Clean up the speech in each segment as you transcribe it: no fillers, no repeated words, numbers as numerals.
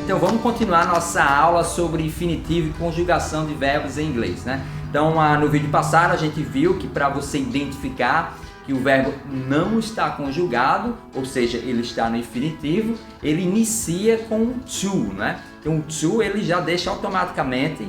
Então vamos continuar nossa aula sobre infinitivo e conjugação de verbos em inglês, né? Então no vídeo passado a gente viu que para você identificar que o verbo não está conjugado, ou seja, ele está no infinitivo, ele inicia com o to, né? Então o to ele já deixa automaticamente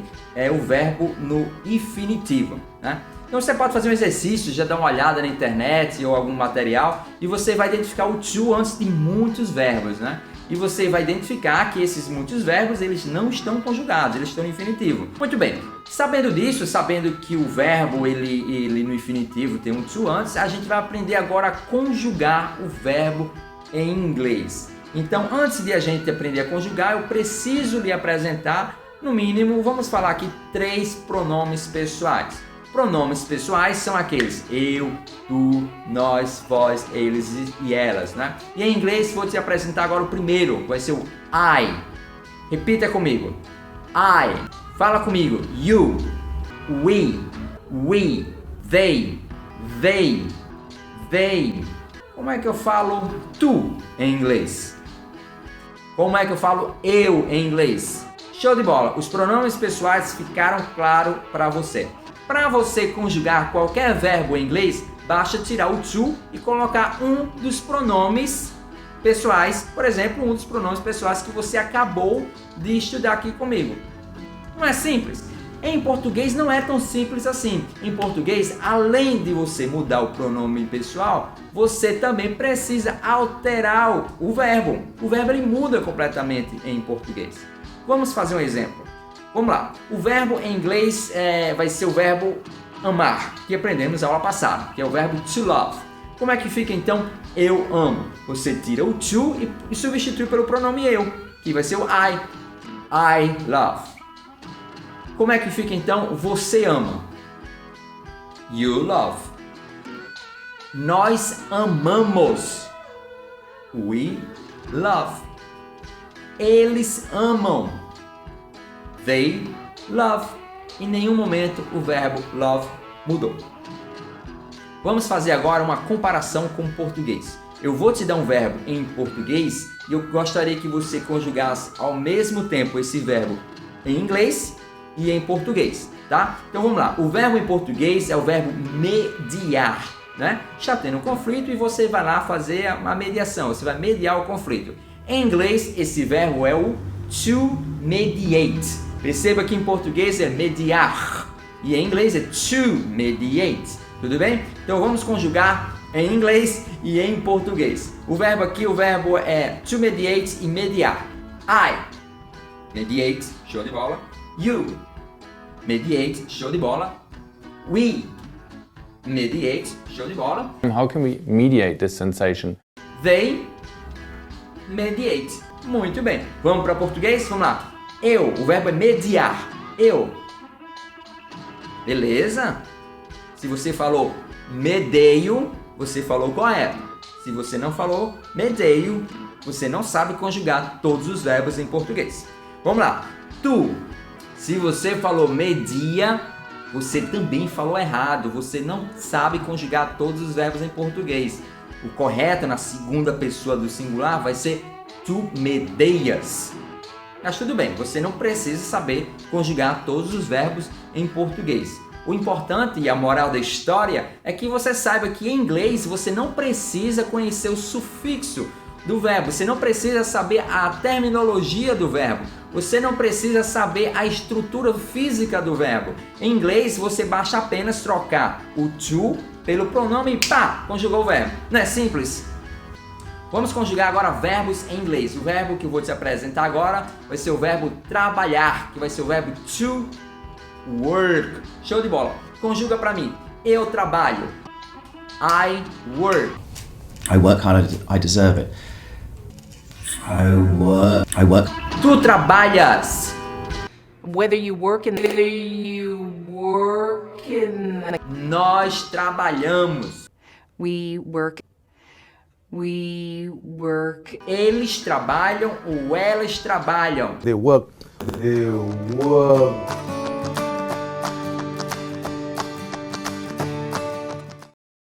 o verbo no infinitivo, né? Então você pode fazer um exercício, já dar uma olhada na internet ou algum material e você vai identificar o to antes de muitos verbos, né? E você vai identificar que esses muitos verbos eles não estão conjugados, eles estão no infinitivo. Muito bem, sabendo disso, sabendo que o verbo ele no infinitivo tem um to antes, a gente vai aprender agora a conjugar o verbo em inglês. Então, antes de a gente aprender a conjugar, eu preciso lhe apresentar, no mínimo, vamos falar aqui 3 pronomes pessoais. Pronomes pessoais são aqueles eu, tu, nós, vós, eles e elas, né? E em inglês vou te apresentar agora o primeiro, vai ser o I. Repita comigo. I. Fala comigo. You, we, they. Como é que eu falo tu em inglês? Como é que eu falo eu em inglês? Show de bola! Os pronomes pessoais ficaram claros para você. Para você conjugar qualquer verbo em inglês, basta tirar o to e colocar um dos pronomes pessoais, por exemplo, um dos pronomes pessoais que você acabou de estudar aqui comigo. Não é simples? Em português não é tão simples assim. Em português, além de você mudar o pronome pessoal, você também precisa alterar o verbo. O verbo ele muda completamente em português. Vamos fazer um exemplo. Vamos lá, o verbo em inglês vai ser o verbo amar, que aprendemos na aula passada, que é o verbo to love. Como é que fica então eu amo? Você tira o to e substitui pelo pronome eu, que vai ser o I love. Como é que fica então você ama? You love. Nós amamos. We love. Eles amam. They love. Em nenhum momento o verbo love mudou. Vamos fazer agora uma comparação com o português. Eu vou te dar um verbo em português e eu gostaria que você conjugasse ao mesmo tempo esse verbo em inglês e em português, tá? Então vamos lá. O verbo em português é o verbo mediar, né? Está tendo um conflito e você vai lá fazer uma mediação, você vai mediar o conflito. Em inglês, esse verbo é o to mediate. Perceba que em português é mediar e em inglês é to mediate. Tudo bem? Então vamos conjugar em inglês e em português. O verbo aqui, o verbo é to mediate e mediar. I, mediate, show de bola. You, mediate, show de bola. We, mediate, show de bola. How can we mediate this sensation? They, mediate. Muito bem. Vamos para português? Vamos lá. Eu, o verbo é mediar. Eu. Beleza? Se você falou medeio, você falou correto. Se você não falou medeio, você não sabe conjugar todos os verbos em português. Vamos lá. Tu. Se você falou media, você também falou errado. Você não sabe conjugar todos os verbos em português. O correto na segunda pessoa do singular vai ser tu medeias. Mas tudo bem, você não precisa saber conjugar todos os verbos em português. O importante e a moral da história é que você saiba que em inglês você não precisa conhecer o sufixo do verbo, você não precisa saber a terminologia do verbo, você não precisa saber a estrutura física do verbo. Em inglês você basta apenas trocar o to pelo pronome pá, conjugou o verbo. Não é simples? Vamos conjugar agora verbos em inglês. O verbo que eu vou te apresentar agora vai ser o verbo trabalhar, que vai ser o verbo to work. Show de bola. Conjuga para mim. Eu trabalho. I work. I work hard, I deserve it. I work. Tu trabalhas. Whether you work in Nós trabalhamos. we work Eles trabalham ou elas trabalham. They work.